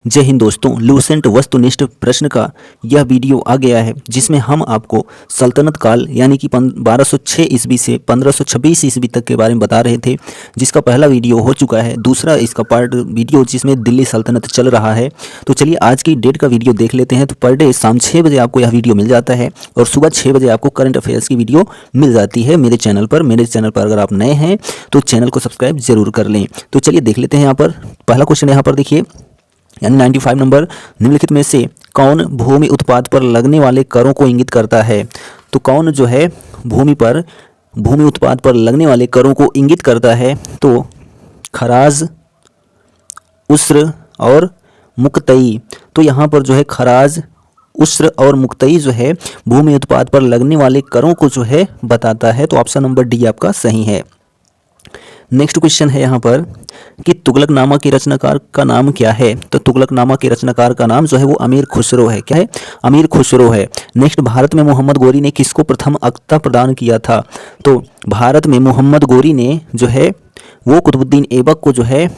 जय हिंद दोस्तों, लूसेंट वस्तुनिष्ठ प्रश्न का यह वीडियो आ गया है जिसमें हम आपको सल्तनत काल यानी कि 1206 ईस्वी से 1526 ईस्वी तक के बारे में बता रहे थे, जिसका पहला वीडियो हो चुका है। दूसरा इसका पार्ट वीडियो जिसमें दिल्ली सल्तनत चल रहा है। तो चलिए आज की डेट का वीडियो देख लेते हैं। तो पर डे शाम 6 बजे आपको यह वीडियो मिल जाता है और सुबह 6 बजे आपको करंट अफेयर्स की वीडियो मिल जाती है मेरे चैनल पर। मेरे चैनल पर अगर आप नए हैं तो चैनल को सब्सक्राइब जरूर कर लें। तो चलिए देख लेते हैं। यहाँ पर पहला क्वेश्चन यहाँ पर देखिए, यानी 95 नंबर, निम्नलिखित में से कौन भूमि उत्पाद पर लगने वाले करों को इंगित करता है। तो कौन जो है भूमि उत्पाद पर लगने वाले करों को इंगित करता है। तो खराज, उस्र और मुक्तई। तो यहाँ पर जो है खराज, उस्र और मुक्तई जो है भूमि उत्पाद पर लगने वाले करों को जो है बताता है। तो ऑप्शन नंबर डी आपका सही है। नेक्स्ट क्वेश्चन है यहाँ पर कि तुगलकनामा के रचनाकार का नाम क्या है। तो तुगलकनामा के रचनाकार का नाम जो है वो अमीर खुसरो है। क्या है? अमीर खुसरो है। नेक्स्ट, भारत में मोहम्मद गोरी ने किसको प्रथम अक्ता प्रदान किया था। तो भारत में मोहम्मद गोरी ने जो है वो कुतुबुद्दीन ऐबक को जो है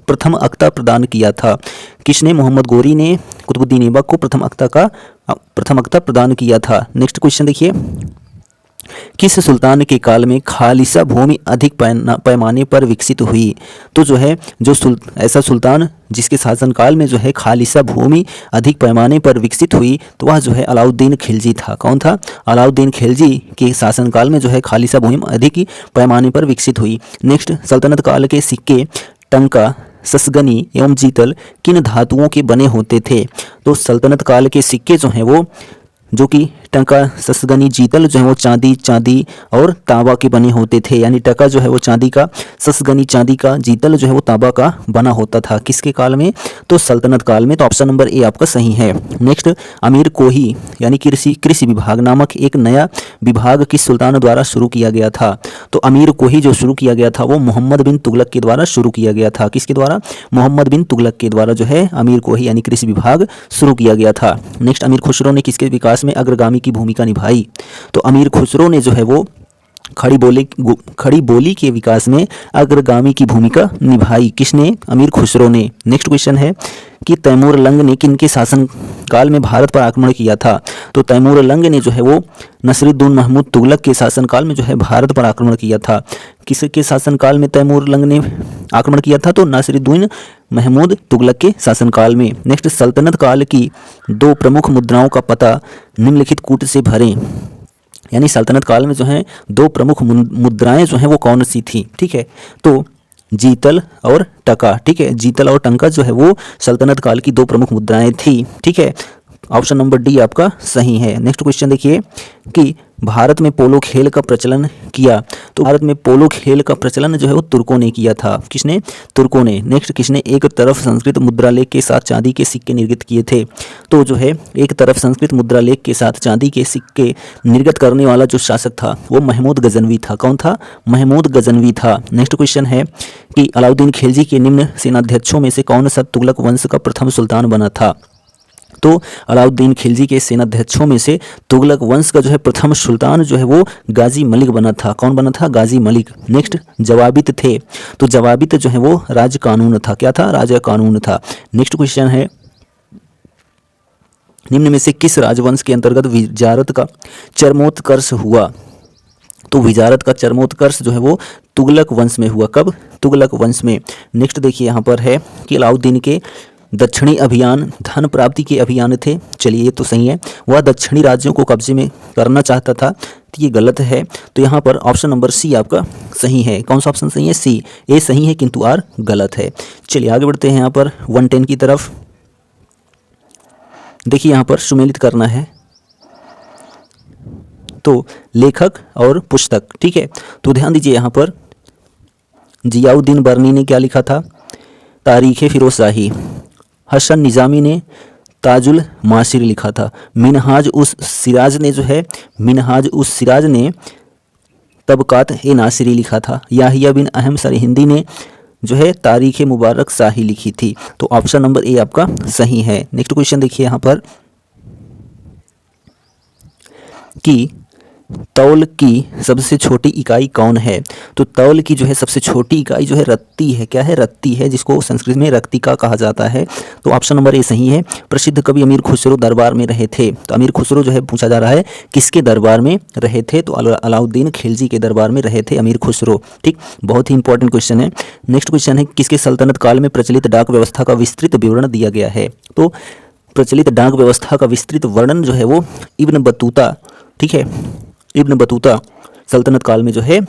प्रथम अक्ता प्रदान किया था। किसने? मोहम्मद गोरी ने कुतुबुद्दीन ऐबक को प्रथम अक्ता प्रदान किया था। नेक्स्ट क्वेश्चन देखिए, किस सुल्तान के काल में खालिसा भूमि अधिक पैमाने पर विकसित हुई। तो जो है ऐसा सुल्तान जिसके शासनकाल में जो है खालिसा भूमि अधिक पैमाने पर विकसित हुई, तो वह जो है अलाउद्दीन खिलजी था। कौन था? अलाउद्दीन खिलजी के शासनकाल में जो है खालिसा भूमि अधिक पैमाने पर विकसित हुई। नेक्स्ट, सल्तनत काल के सिक्के टंका, ससगनी एवं जीतल किन धातुओं के बने होते थे। तो सल्तनत काल के सिक्के जो हैं वो जो कि टंका, ससगनी, जीतल जो है वो चांदी और तांबा के बने होते थे। यानी टका जो है वो चांदी का, ससगनी चांदी का, जीतल जो है वो तांबा का बना होता था। किसके काल में? तो सल्तनत काल में। तो ऑप्शन नंबर ए आपका सही है। नेक्स्ट, अमीर कोही यानी कृषि विभाग नामक एक नया विभाग किस सुल्तान द्वारा शुरू किया गया था। तो अमीर कोही जो शुरू किया गया था वो मोहम्मद बिन तुगलक के द्वारा शुरू किया गया था। किसके द्वारा? मोहम्मद बिन तुगलक के द्वारा जो है अमीर कोही यानी कृषि विभाग शुरू किया गया था। नेक्स्ट, अमीर खुसरो ने किसके विकास में अग्रगामी की भूमिका निभाई। तो अमीर खुसरो ने जो है वो खड़ी बोली के विकास में अग्रगामी की भूमिका निभाई। किसने? अमीर खुसरो ने। नेक्स्ट क्वेश्चन है कि तैमूर लंग ने किनके शासन काल में भारत पर आक्रमण किया था। तो तैमूर लंग ने जो है वो नसीरुद्दीन महमूद तुगलक के शासनकाल में जो है भारत पर आक्रमण किया था। किसके शासनकाल में तैमूर लंग ने आक्रमण किया था? तो नसीरुद्दीन महमूद तुगलक के शासनकाल में। नेक्स्ट, सल्तनत काल की दो प्रमुख मुद्राओं का पता निम्नलिखित कूट से भरें। यानी सल्तनत काल में जो है दो प्रमुख मुद्राएं जो हैं वो कौन सी थी। ठीक है, तो जीतल और टका। ठीक है, जीतल और टंका जो है वो सल्तनत काल की दो प्रमुख मुद्राएं थी। ठीक है, ऑप्शन नंबर डी आपका सही है। नेक्स्ट क्वेश्चन देखिए कि भारत में पोलो खेल का प्रचलन किया। तो भारत में पोलो खेल का प्रचलन जो है वो तुर्कों ने किया था। किसने? तुर्कों ने। नेक्स्ट, किसने एक तरफ संस्कृत मुद्रालेख के साथ चांदी के सिक्के निर्गत किए थे। तो जो है एक तरफ संस्कृत मुद्रालेख के साथ चांदी के सिक्के निर्गत करने वाला जो शासक था वो महमूद गजनवी था। कौन था? महमूद गजनवी था। नेक्स्ट क्वेश्चन है कि अलाउद्दीन खिलजी के निम्न सेनाध्यक्षों में से कौन सा तुगलक वंश का प्रथम सुल्तान बना था। तो अलाउद्दीन खिलजी के सेनाध्यक्षों में से तुगलक वंश का जो है प्रथम सुल्तान जो है वो गाजी मलिक बना था। कौन बना था? गाजी मलिक। नेक्स्ट, जवाबित थे। तो जवाबित जो है वो राज कानून था। क्या था? राज कानून था। नेक्स्ट क्वेश्चन है, निम्न में से किस राजवंश के अंतर्गत विजारत का चरमोत्कर्ष हुआ। तो विजारत का चरमोत्कर्ष जो है वो तुगलक वंश में हुआ। कब? तुगलक वंश में। नेक्स्ट देखिए यहाँ पर है कि अलाउद्दीन के दक्षिणी अभियान धन प्राप्ति के अभियान थे। चलिए ये तो सही है। वह दक्षिणी राज्यों को कब्जे में करना चाहता था, तो ये गलत है। तो यहाँ पर ऑप्शन नंबर सी आपका सही है। कौन सा ऑप्शन सही है? सी। ए सही है किंतु आर गलत है। चलिए आगे बढ़ते हैं यहाँ पर 110 की तरफ। देखिए यहाँ पर सुमेलित करना है तो लेखक और पुस्तक। ठीक है, तो ध्यान दीजिए यहाँ पर जियाउद्दीन बर्नी ने क्या लिखा था? तारीख़ फिरोज़शाही। हसन निज़ामी ने ताजुल मासिर लिखा था। मिनहाज उस सिराज ने तबकात ए नासिरी लिखा था। याहिया बिन अहम सरहिंदी ने जो है तारीख़ मुबारक शाही लिखी थी। तो ऑप्शन नंबर ए आपका सही है। नेक्स्ट क्वेश्चन देखिए यहाँ पर कि तौल की सबसे छोटी इकाई कौन है? तो तौल की जो है सबसे छोटी इकाई जो है रत्ती है। क्या है? रत्ती है, जिसको संस्कृत में रक्तिका कहा जाता है। तो ऑप्शन नंबर ए सही है। प्रसिद्ध कवि अमीर खुसरो दरबार में रहे थे। तो अमीर खुसरो जो है पूछा जा रहा है किसके दरबार में रहे थे? तो अलाउद्दीन खिलजी के दरबार में रहे थे अमीर खुसरो। ठीक, बहुत ही इंपॉर्टेंट क्वेश्चन है। नेक्स्ट क्वेश्चन है किसके सल्तनत काल में प्रचलित डाक व्यवस्था का विस्तृत विवरण दिया गया है? तो प्रचलित डाक व्यवस्था का विस्तृत वर्णन जो है वो इब्न बतूता, ठीक है, इब्न बतूता सल्तनत काल में जो है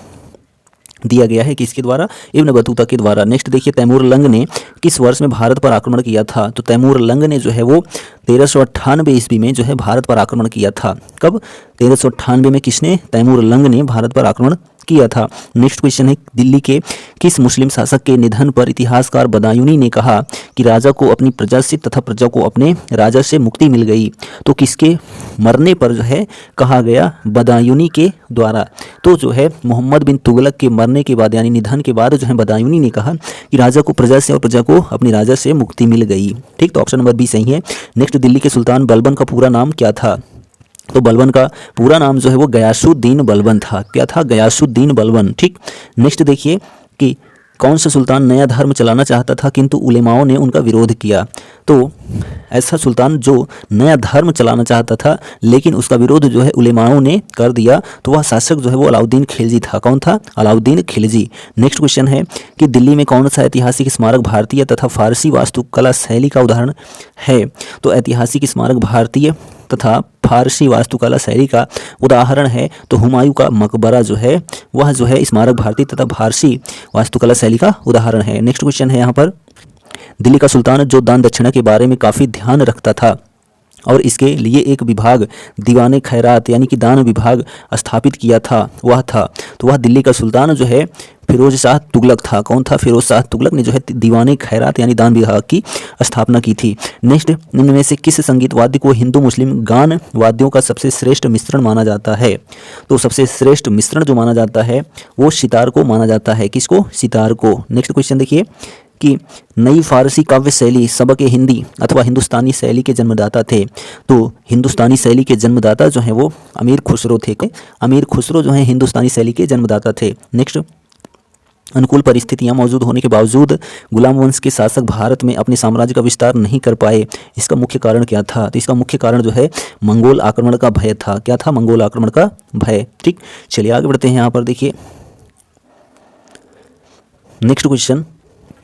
दिया गया है। किसके द्वारा? इब्न बतूता के द्वारा। नेक्स्ट देखिए, तैमूर लंग ने किस वर्ष में भारत पर आक्रमण किया था? तो तैमूर लंग ने जो है वो 1398 ईस्वी में जो है भारत पर आक्रमण किया था। कब? 1398 में किसने? तैमूर लंग ने भारत पर आक्रमण किया था। नेक्स्ट क्वेश्चन है दिल्ली के किस मुस्लिम शासक के निधन पर इतिहासकार बदायूनी ने कहा कि राजा को अपनी प्रजा से तथा प्रजा को अपने राजा से मुक्ति मिल गई? तो किसके मरने पर जो है कहा गया? बदायूनी के द्वारा। तो जो है मोहम्मद बिन तुगलक के मरने के बाद यानी निधन के बाद जो है बदायूनी ने कहा कि राजा को प्रजा से और प्रजा को अपनी राजा से मुक्ति मिल गई। ठीक, तो ऑप्शन नंबर बी सही है। नेक्स्ट, दिल्ली के सुल्तान बलबन का पूरा नाम क्या था? तो बलबन का पूरा नाम जो है वो गयासुद्दीन बलबन था। क्या था? गयासुद्दीन बलबन। ठीक, नेक्स्ट देखिए कि कौन सा सुल्तान नया धर्म चलाना चाहता था किंतु उलेमाओं ने उनका विरोध किया? तो ऐसा सुल्तान जो नया धर्म चलाना चाहता था लेकिन उसका विरोध जो है उलेमाओं ने कर दिया, तो वह शासक जो है वो अलाउद्दीन खिलजी था। कौन था? अलाउद्दीन खिलजी। नेक्स्ट क्वेश्चन है कि दिल्ली में कौन सा ऐतिहासिक स्मारक भारतीय तथा फारसी वास्तुकला शैली का उदाहरण है? तो ऐतिहासिक स्मारक भारतीय तथा फारसी वास्तुकला शैली का उदाहरण है तो हुमायूं का मकबरा जो है वह जो है स्मारक भारतीय तथा फारसी वास्तुकला शैली का उदाहरण है। नेक्स्ट क्वेश्चन है यहाँ पर, दिल्ली का सुल्तान जो दान दक्षिणा के बारे में काफ़ी ध्यान रखता था और इसके लिए एक विभाग दीवाने खैरात यानी कि दान विभाग स्थापित किया था, वह था? तो वह दिल्ली का सुल्तान जो है फिरोज शाह तुगलक था। कौन था? फिरोज शाह तुगलक ने जो है दीवाने खैरात यानी दान विभाग की स्थापना की थी। नेक्स्ट, निम्न में से किस संगीत वाद्य को हिंदू मुस्लिम गान वाद्यों का सबसे श्रेष्ठ मिश्रण माना जाता है? तो सबसे श्रेष्ठ मिश्रण जो माना जाता है वो सितार को माना जाता है। किसको? सितार को। नेक्स्ट क्वेश्चन देखिए कि नई फारसी काव्य शैली सबक हिंदी अथवा हिंदुस्तानी शैली के जन्मदाता थे। तो हिंदुस्तानी शैली के जन्मदाता जो हैं वो अमीर खुसरो थे। अमीर खुसरो जो हैं हिंदुस्तानी शैली के जन्मदाता थे। नेक्स्ट, अनुकूल परिस्थितियां मौजूद होने के बावजूद गुलाम वंश के शासक भारत में अपने साम्राज्य का विस्तार नहीं कर पाए, इसका मुख्य कारण क्या था? तो इसका मुख्य कारण जो है मंगोल आक्रमण का भय था। क्या था? मंगोल आक्रमण का भय। ठीक, चलिए आगे बढ़ते हैं। यहाँ पर देखिए नेक्स्ट क्वेश्चन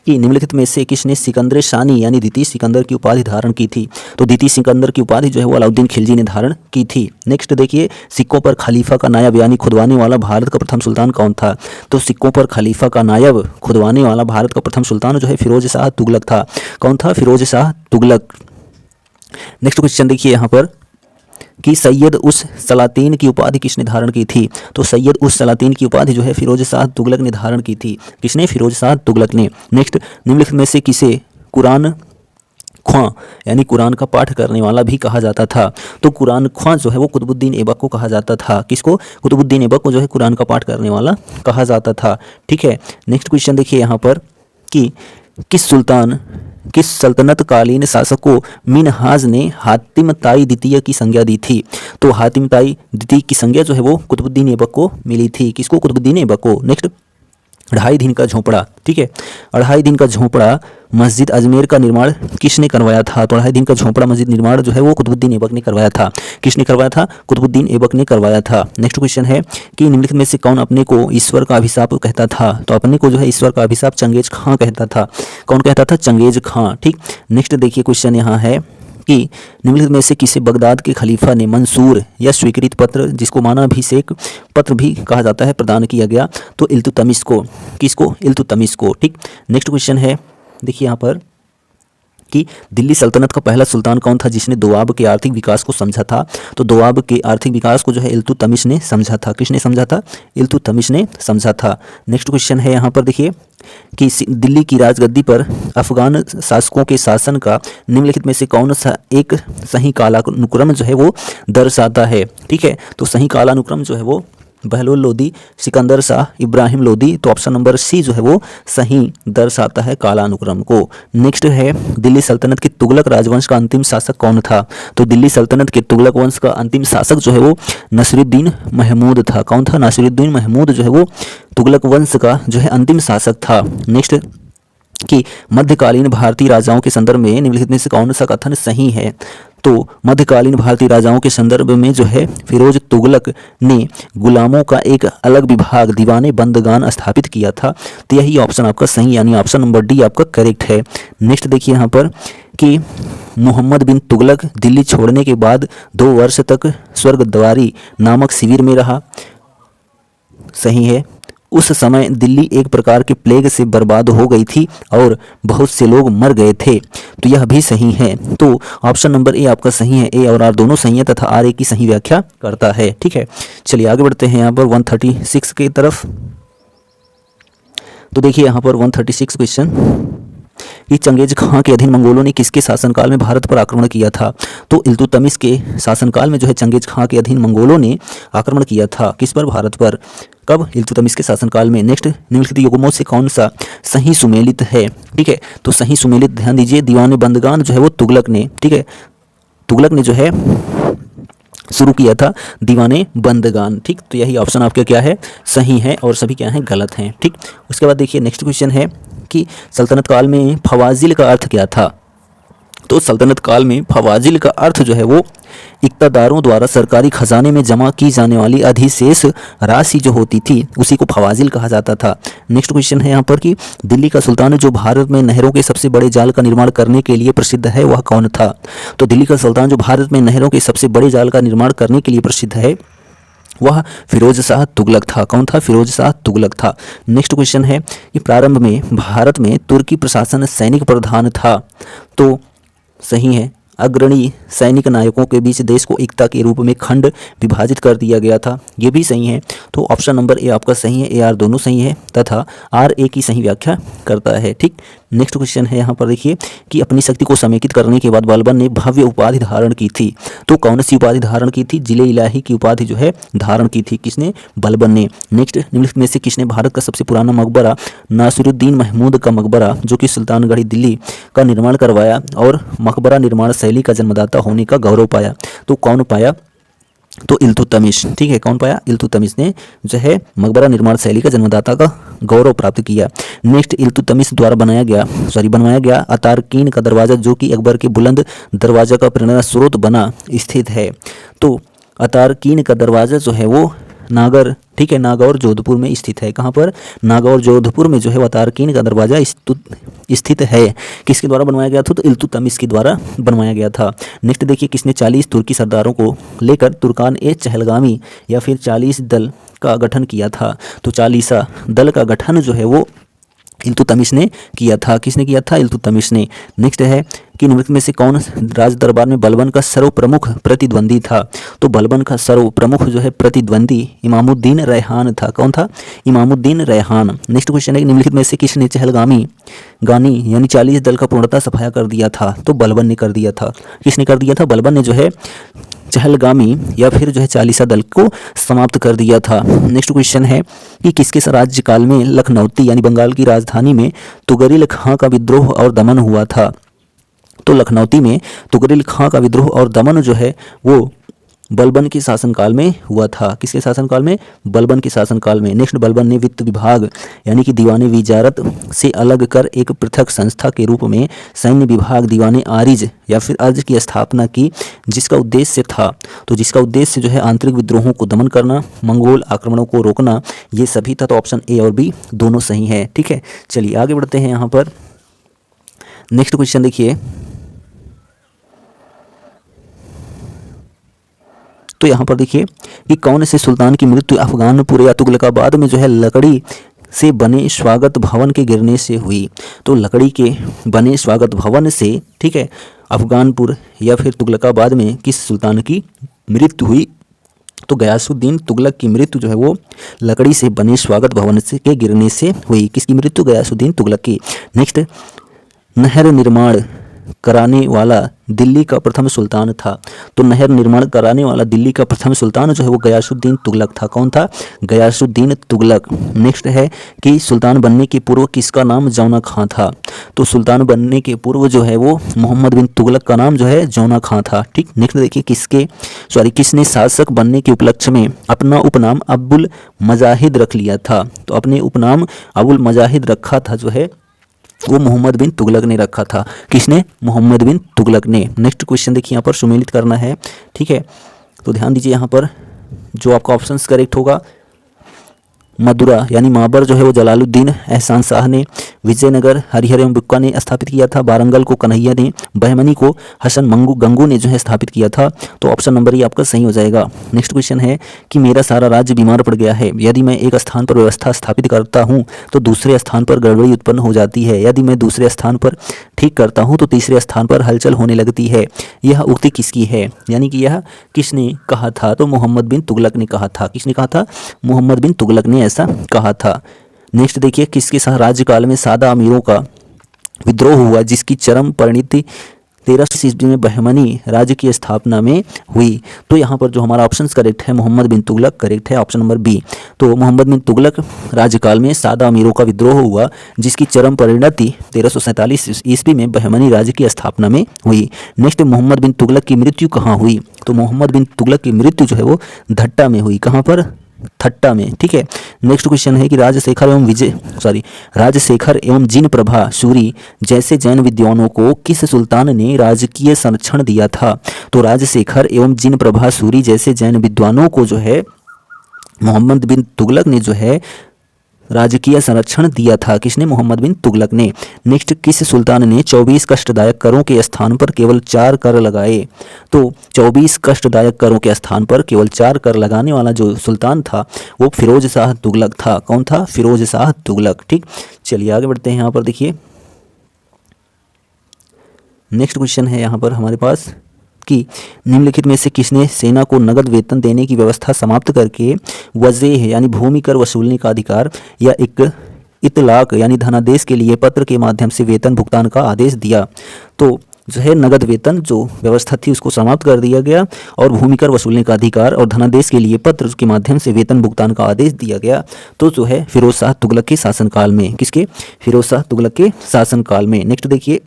कि निम्नलिखित में से किसने सिकंदर शानी यानी द्वितीय सिकंदर की उपाधि धारण की थी? तो द्वितीय सिकंदर की उपाधि जो है वो अलाउद्दीन खिलजी ने धारण की थी। नेक्स्ट देखिए, सिक्कों पर खलीफा का नायब यानी खुदवाने वाला भारत का प्रथम सुल्तान कौन था? तो सिक्कों पर खलीफा का नायब खुदवाने वाला भारत का प्रथम सुल्तान जो है फिरोज शाह तुगलक था। कौन था? फिरोज शाह तुगलक। नेक्स्ट क्वेश्चन देखिए यहाँ पर कि सैयद उस सलातीन की उपाधि किसने धारण की थी? तो सैयद उस सलातीन की उपाधि जो है फिरोज शाह तुगलक ने धारण की थी। किसने? फिरोज शाह तुगलक ने। नेक्स्ट, निम्नलिखित में से किसे कुरान ख्वां यानी कुरान का पाठ करने वाला भी कहा जाता था? तो कुरान ख्वां जो है वो कुतुबुद्दीन ऐबक को कहा जाता था। किसको? कुतुबुद्दीन ऐबक को जो है कुरान का पाठ करने वाला कहा जाता था। ठीक है, नेक्स्ट क्वेश्चन देखिए यहाँ पर कि किस सल्तनत कालीन शासक को मिनहाज ने हातिम ताई द्वितीय की संज्ञा दी थी? तो हातिम ताई द्वितीय की संज्ञा जो है वो कुतुबुद्दीन ऐबक को मिली थी। किसको? कुतुबुद्दीन ऐबक को। नेक्स्ट, 2.5 दिन का झोंपड़ा। ठीक है, 2.5 दिन का झोंपड़ा मस्जिद अजमेर का निर्माण किसने करवाया था? तो 2.5 दिन का झोंपड़ा मस्जिद निर्माण जो है वो कुतुबुद्दीन ऐबक ने करवाया था। किसने करवाया था? कुतुबुद्दीन ऐबक ने करवाया था। नेक्स्ट क्वेश्चन है कि निम्नलिखित में से कौन अपने को ईश्वर का अभिशाप कहता था? तो अपने को जो है ईश्वर का अभिशाप चंगेज खां कहता था। कौन कहता था? चंगेज खां। ठीक, नेक्स्ट देखिए क्वेश्चन यहाँ है कि निम्नलिखित में से किसे बगदाद के खलीफा ने मंसूर या स्वीकृत पत्र, जिसको मानाभिषेक पत्र भी कहा जाता है, प्रदान किया गया? तो इल्तुतमिश को। किसको? इल्तुतमिश को। ठीक, नेक्स्ट क्वेश्चन है देखिए यहाँ पर कि दिल्ली सल्तनत का पहला सुल्तान कौन था जिसने दोआब के आर्थिक विकास को समझा था? तो दोआब के आर्थिक विकास को जो है इल्तुतमिश ने समझा था। किसने समझा था? इल्तुतमिश ने समझा था। नेक्स्ट क्वेश्चन है यहाँ पर देखिए कि दिल्ली की राजगद्दी पर अफगान शासकों के शासन का निम्नलिखित में से कौन सा एक सही कालानुक्रम जो है वो दर्शाता है? ठीक है, तो सही कालानुक्रम जो है वो बहलोल लोदी, सिकंदर शाह, इब्राहिम लोदी। तो ऑप्शन नंबर सी जो है वो सही दर्शाता है कालानुक्रम को। नेक्स्ट है दिल्ली सल्तनत के तुगलक राजवंश का अंतिम शासक कौन था? तो दिल्ली सल्तनत के तुगलक वंश का अंतिम शासक जो है वो नसीरुद्दीन महमूद था। कौन था? नसीरुद्दीन महमूद जो है वो तुगलक वंश का जो है अंतिम शासक था। नेक्स्ट कि मध्यकालीन भारतीय राजाओं के संदर्भ में निम्नलिखित में से कौन सा कथन सही है? तो मध्यकालीन भारतीय राजाओं के संदर्भ में जो है फिरोज तुगलक ने गुलामों का एक अलग विभाग दीवाने बंदगान स्थापित किया था। तो यही ऑप्शन आपका सही यानी ऑप्शन नंबर डी आपका करेक्ट है। नेक्स्ट देखिए यहाँ पर कि मोहम्मद बिन तुगलक दिल्ली छोड़ने के बाद 2 वर्ष तक स्वर्गद्वारी नामक शिविर में रहा। सही है। उस समय दिल्ली एक प्रकार के प्लेग से बर्बाद हो गई थी और बहुत से लोग मर गए थे। तो यह भी सही है। तो ऑप्शन नंबर ए आपका सही है। ए और आर दोनों सही है तथा आर ए की सही व्याख्या करता है। ठीक है, चलिए आगे बढ़ते हैं यहाँ पर 136 की तरफ। तो देखिए यहाँ पर 136 क्वेश्चन कि चंगेज खां के अधीन मंगोलों ने किसके शासनकाल में भारत पर आक्रमण किया था? तो इल्तुतमिश के शासनकाल में जो है चंगेज खां के अधीन मंगोलों ने आक्रमण किया था। किस पर? भारत पर। कब? इल्तुतमिश के शासनकाल में। नेक्स्ट निम्नलिखित युग्मों से कौन सा सही सुमेलित है? ठीक है, तो सही सुमेलित ध्यान दीजिए, दीवाने बंदगान जो है वो तुगलक ने, ठीक है, तुगलक ने जो है शुरू किया था दीवाने बंदगान। ठीक, तो यही ऑप्शन आपका क्या है? सही है और सभी क्या हैं? गलत हैं। ठीक, उसके बाद देखिए नेक्स्ट क्वेश्चन है कि सल्तनत काल में फवाजिल का अर्थ क्या था? तो सल्तनत काल में फवाजिल का अर्थ जो है वो इक़्तादारों द्वारा सरकारी खजाने में जमा की जाने वाली अधिशेष राशि जो होती थी उसी को फवाजिल कहा जाता था। नेक्स्ट क्वेश्चन है यहाँ पर कि दिल्ली का सुल्तान जो भारत में नहरों के सबसे बड़े जाल का निर्माण करने के लिए प्रसिद्ध है वह कौन था? तो दिल्ली का सुल्तान जो भारत में नहरों के सबसे बड़े जाल का निर्माण करने के लिए प्रसिद्ध है वह फिरोज शाह तुगलक था। कौन था? फिरोज शाह तुगलक था। नेक्स्ट क्वेश्चन है कि प्रारंभ में भारत में तुर्की प्रशासन सैनिक प्रधान था। तो सही है। अग्रणी सैनिक नायकों के बीच देश को एकता के रूप में खंड विभाजित कर दिया गया था। ये भी सही है। तो ऑप्शन नंबर ए आपका सही है। ए आर दोनों सही है तथा आर ए की सही व्याख्या करता है। ठीक, नेक्स्ट क्वेश्चन है यहाँ पर देखिए कि अपनी शक्ति को समेकित करने के बाद बलबन ने भव्य उपाधि धारण की थी। तो कौन सी उपाधि धारण की थी? जिले इलाही की उपाधि जो है धारण की थी। किसने? बलबन ने। नेक्स्ट निम्नलिखित में से किसने भारत का सबसे पुराना मकबरा नासिरुद्दीन महमूद का मकबरा जो कि सुल्तानगढ़ी दिल्ली का निर्माण करवाया और मकबरा निर्माण शैली का जन्मदाता होने का गौरव पाया? तो कौन पाया? तो इल्तुतमिश। ठीक है, कौन पाया? इल्तुतमिश ने जो है मकबरा निर्माण शैली का जन्मदाता का गौरव प्राप्त किया। नेक्स्ट इल्तुतमिश द्वारा बनवाया गया अतारकीन का दरवाज़ा जो कि अकबर के बुलंद दरवाज़ा का प्रेरणा स्रोत बना स्थित है। तो अतारकीन का दरवाज़ा जो है वो नागर, ठीक है, नागौर जोधपुर में स्थित है। कहाँ पर? नागौर जोधपुर में जो है अतारकीन का दरवाज़ा स्थित है। किसके द्वारा बनवाया गया था? तो इल्तुतमिश के द्वारा बनवाया गया था। नेक्स्ट देखिए किसने 40 तुर्की सरदारों को लेकर तुर्कान ए चहलगामी या फिर 40 दल का गठन किया था? तो 40 दल का गठन जो है वो इल्तुतमिश ने किया था। किसने किया था? इल्तुतमिश ने। नेक्स्ट है कि निम्नलिखित में से कौन राज दरबार में बलबन का सर्व प्रमुख प्रतिद्वंदी था? तो बलबन का सर्व प्रमुख जो है प्रतिद्वंदी इमामुद्दीन रैहान था। कौन था? इमामुद्दीन रैहान। नेक्स्ट क्वेश्चन है कि निम्नलिखित में से किसने चहलगामी गानी यानी 40 दल का पूर्णतः सफाया कर दिया था? तो बलबन ने कर दिया था। किसने कर दिया था? बलबन ने जो है चहलगामी या फिर जो है 40 दल को समाप्त कर दिया था। नेक्स्ट क्वेश्चन है कि किसके राज्यकाल में लखनौती यानी बंगाल की राजधानी में तुगरिल खां का विद्रोह और दमन हुआ था? तो लखनौती में तुगरिल खां का विद्रोह और दमन जो है वो बलबन के शासनकाल में हुआ था। किसके शासनकाल में? बलबन के शासनकाल में। नेक्स्ट बलबन ने वित्त विभाग यानी कि दीवाने विजारत से अलग कर एक पृथक संस्था के रूप में सैन्य विभाग दीवाने आरिज या फिर अर्ज की स्थापना की जिसका उद्देश्य था, तो जिसका उद्देश्य जो है आंतरिक विद्रोहों को दमन करना, मंगोल आक्रमणों को रोकना, ये सभी था। तो ऑप्शन ए और बी दोनों सही है। ठीक है, चलिए आगे बढ़ते हैं। यहाँ पर नेक्स्ट क्वेश्चन देखिए, तो यहाँ पर देखिए कि कौन से सुल्तान की मृत्यु अफगानपुर या तुगलकाबाद में जो है लकड़ी से बने स्वागत भवन के गिरने से हुई? तो लकड़ी के बने स्वागत भवन से, ठीक है, अफगानपुर या फिर तुगलकाबाद में किस सुल्तान की मृत्यु हुई? तो गयासुद्दीन तुगलक की मृत्यु जो है वो लकड़ी से बने स्वागत भवन से के गिरने से हुई। किसकी मृत्यु? गयासुद्दीन तुगलक की। नेक्स्ट नहर निर्माण कराने वाला दिल्ली का प्रथम सुल्तान था? तो नहर निर्माण कराने वाला दिल्ली का प्रथम सुल्तान जो है वो गयासुद्दीन तुगलक था। कौन था? गयासुद्दीन तुगलक। नेक्स्ट है कि सुल्तान बनने के पूर्व किसका नाम जौना खां था? तो सुल्तान बनने के पूर्व जो है वो मोहम्मद बिन तुगलक का नाम जो है जौना खां था। ठीक, नेक्स्ट देखिए किसने शासक बनने के उपलक्ष्य में अपना उपनाम अबुल मजाहिद रख लिया था? तो अपने उपनाम अबुल मजाहिद रखा था जो है वो मोहम्मद बिन तुगलक ने रखा था। किसने? मोहम्मद बिन तुगलक ने। नेक्स्ट क्वेश्चन देखिए, यहाँ पर सुमेलित करना है। ठीक है, तो ध्यान दीजिए, यहाँ पर जो आपका ऑप्शंस करेक्ट होगा, मदुरा यानी माबर जो है वो जलालुद्दीन एहसान शाह ने, विजयनगर हरिहर एवं बुक्का ने स्थापित किया था, वारंगल को कन्हैया ने, बहमनी को हसन गंगू ने जो है स्थापित किया था। तो ऑप्शन नंबर ये आपका सही हो जाएगा। नेक्स्ट क्वेश्चन है कि मेरा सारा राज्य बीमार पड़ गया है, यदि मैं एक स्थान पर व्यवस्था स्थापित करता हूँ तो दूसरे स्थान पर गड़बड़ी उत्पन्न हो जाती है, यदि मैं दूसरे स्थान पर ठीक करता हूँ तो तीसरे स्थान पर हलचल होने लगती है। यह उक्ति किसकी है, यानी कि यह किसने कहा था? तो मोहम्मद बिन तुगलक ने कहा था। किसने कहा था? मोहम्मद बिन तुगलक ने ऐसा कहा था। नेक्स्ट देखिए, किसके साथ राज्यकाल में सादा अमीरों का विद्रोह हुआ जिसकी चरम परिणति 1300 ईस्वी में बहमनी राज्य की स्थापना में हुई? तो यहाँ पर जो हमारा ऑप्शन करेक्ट है मोहम्मद बिन तुगलक करेक्ट है, ऑप्शन नंबर बी। तो मोहम्मद बिन तुगलक राज्यकाल में सादा अमीरों का विद्रोह हुआ जिसकी चरम परिणति 1347 ईस्वी में बहमनी राज्य की स्थापना में हुई। नेक्स्ट, मोहम्मद बिन तुगलक की मृत्यु कहाँ हुई? तो मोहम्मद बिन तुगलक की मृत्यु जो है वो धट्टा में हुई। कहाँ पर? थट्टा में। ठीक है, नेक्स्ट क्वेश्चन है कि राजशेखर एवं जिन प्रभा सूरी जैसे जैन विद्वानों को किस सुल्तान ने राजकीय संरक्षण दिया था? तो राजशेखर एवं जिन प्रभा सूरी जैसे जैन विद्वानों को जो है मोहम्मद बिन तुगलक ने जो है राजकीय संरक्षण दिया था। किसने? मोहम्मद बिन तुगलक ने। नेक्स्ट, किस सुल्तान ने 24 कष्टदायक करों के स्थान पर केवल 4 कर लगाए? तो 24 कष्टदायक करों के स्थान पर केवल 4 कर लगाने वाला जो सुल्तान था वो फिरोज शाह तुगलक था। कौन था? फिरोज शाह तुगलक। ठीक, चलिए आगे बढ़ते हैं। यहाँ पर देखिए, नेक्स्ट क्वेश्चन है यहाँ पर हमारे पास कि निम्नलिखित में से किसने सेना को नगद वेतन देने की व्यवस्था समाप्त करके वज़ेह यानी भूमि कर वसूलने का अधिकार या एक इतलाक यानी धनादेश के लिए पत्र के माध्यम से वेतन भुगतान का आदेश दिया? तो जो है नगद वेतन जो व्यवस्था थी उसको समाप्त कर दिया गया और भूमि कर वसूलने का अधिकार और धनादेश के लिए पत्र के माध्यम से वेतन भुगतान का आदेश दिया गया। तो जो है फिरोज शाह तुगलक के शासनकाल में। किसके? फिरोज शाह तुगलक के शासनकाल में। नेक्स्ट देखिए,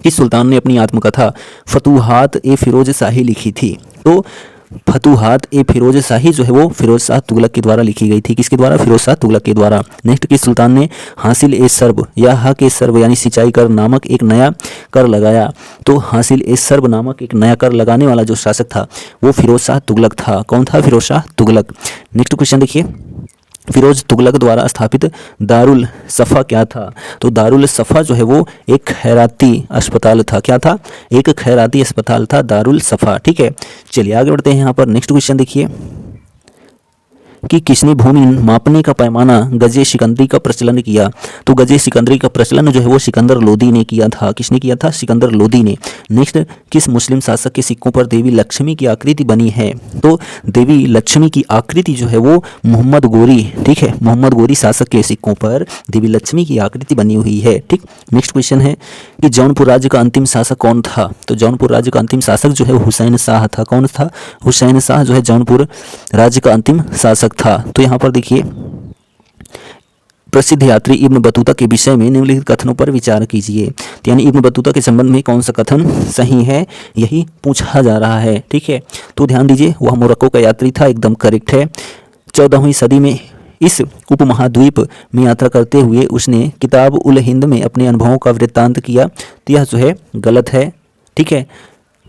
किस सुल्तान ने अपनी आत्मकथा फतूहात ए फिरोज शाही लिखी थी? तो फतूहात ए फिरोज शाही जो है वो फिरोज शाह तुगलक के द्वारा लिखी गई थी। किसके द्वारा? फिरोज शाह तुगलक के द्वारा। नेक्स्ट, किस सुल्तान ने हासिल ए सर्ब या हक ए सर्ब यानी सिंचाई कर नामक एक नया कर लगाया? तो हासिल ए सर्ब नामक एक नया कर लगाने वाला जो शासक था वो फिरोज शाह तुगलक था। कौन था? फिरोज शाह तुगलक। नेक्स्ट क्वेश्चन देखिए, फिरोज तुगलक द्वारा स्थापित दारुल सफ़ा क्या था? तो दारुल सफ़ा जो है वो एक खैराती अस्पताल था। क्या था? एक खैराती अस्पताल था दारुल सफ़ा। ठीक है, चलिए आगे बढ़ते हैं। यहाँ पर नेक्स्ट क्वेश्चन देखिए कि किसने भूमि मापने का पैमाना गजे सिकंदरी का प्रचलन किया? तो गजे सिकंदरी का प्रचलन जो है वो सिकंदर लोदी ने किया था। किसने किया था? सिकंदर लोदी ने। नेक्स्ट, किस मुस्लिम शासक के सिक्कों पर देवी लक्ष्मी की आकृति बनी है? तो देवी लक्ष्मी की आकृति जो है वो मोहम्मद गोरी, ठीक है, मोहम्मद गोरी शासक के सिक्कों पर देवी लक्ष्मी की आकृति बनी हुई है। ठीक, नेक्स्ट क्वेश्चन है कि जौनपुर राज्य का अंतिम शासक कौन था? तो जौनपुर राज्य का अंतिम शासक जो है हुसैन शाह था। कौन था? हुसैन शाह जो है जौनपुर राज्य का अंतिम शासक था। तो यहाँ पर देखिए, प्रसिद्ध यात्री इब्न बतूता के विषय में निम्नलिखित कथनों पर विचार कीजिए। तो यानी इब्न बतूता के संबंध में कौन सा कथन सही है यही पूछा जा रहा है। ठीक है, तो ध्यान दीजिए, वह मोरक्को का यात्री था, एकदम करेक्ट है। 14वीं सदी में इस उपमहाद्वीप में यात्रा करते हुए उसने किताब उल हिंद में अपने अनुभवों का वृत्तांत किया। तो यह जो है गलत है। ठीक है,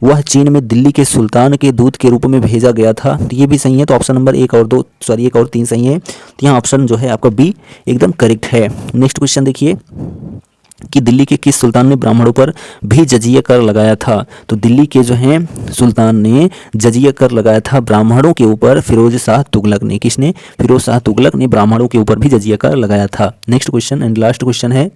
वह चीन में दिल्ली के सुल्तान के दूत के रूप में भेजा गया था। तो ये भी सही है। तो ऑप्शन नंबर 1 और 3 सही है। तो यहाँ ऑप्शन जो है आपका बी एकदम करेक्ट है। नेक्स्ट क्वेश्चन देखिए कि दिल्ली के किस सुल्तान ने ब्राह्मणों पर भी जजिया कर लगाया था? तो दिल्ली के जो हैं सुल्तान ने जजिया कर लगाया था ब्राह्मणों के ऊपर फिरोज शाह तुगलक ने। किसने? फिरोज शाह तुगलक ने ब्राह्मणों के ऊपर भी जजिया कर लगाया था। Next question and last question है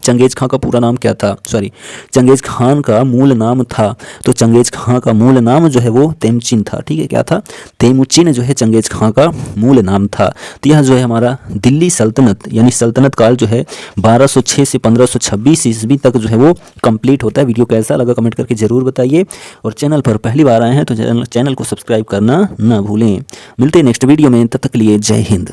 चंगेज़ खां का पूरा नाम क्या था, सॉरी चंगेज़ खान का मूल नाम था, तो चंगेज़ खां का मूल नाम जो है वो तेमुचिन था। ठीक है, क्या था, तेमुचिन जो है चंगेज़ खां का मूल नाम था। तो यह जो है हमारा दिल्ली सल्तनत यानी सल्तनत काल जो है 1206 से 1526 ईस्वी तक जो है वो कंप्लीट होता है। वीडियो कैसा लगा कमेंट करके ज़रूर बताइए, और चैनल पर पहली बार आए हैं तो चैनल को सब्सक्राइब करना ना भूलें। मिलते हैं नेक्स्ट वीडियो में, तब तक के लिए जय हिंद।